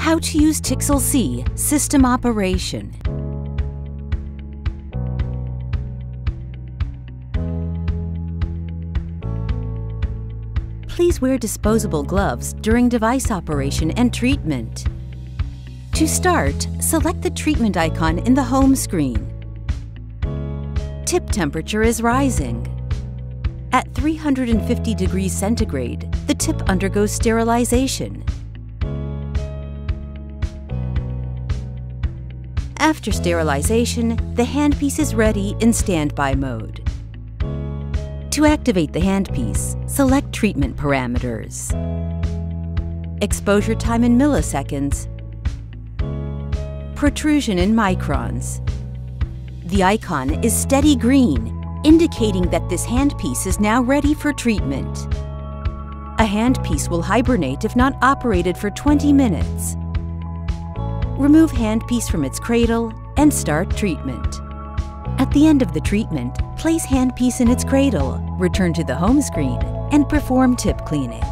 How to use Tixel C system operation. Please wear disposable gloves during device operation and treatment. To start, select the treatment icon in the home screen. Tip temperature is rising. At 350 degrees centigrade, the tip undergoes sterilization. After sterilization, the handpiece is ready in standby mode. To activate the handpiece, select treatment parameters. Exposure time in milliseconds. Protrusion in microns. The icon is steady green, indicating that this handpiece is now ready for treatment. A handpiece will hibernate if not operated for 20 minutes. Remove handpiece from its cradle and start treatment. At the end of the treatment, place handpiece in its cradle, return to the home screen, and perform tip cleaning.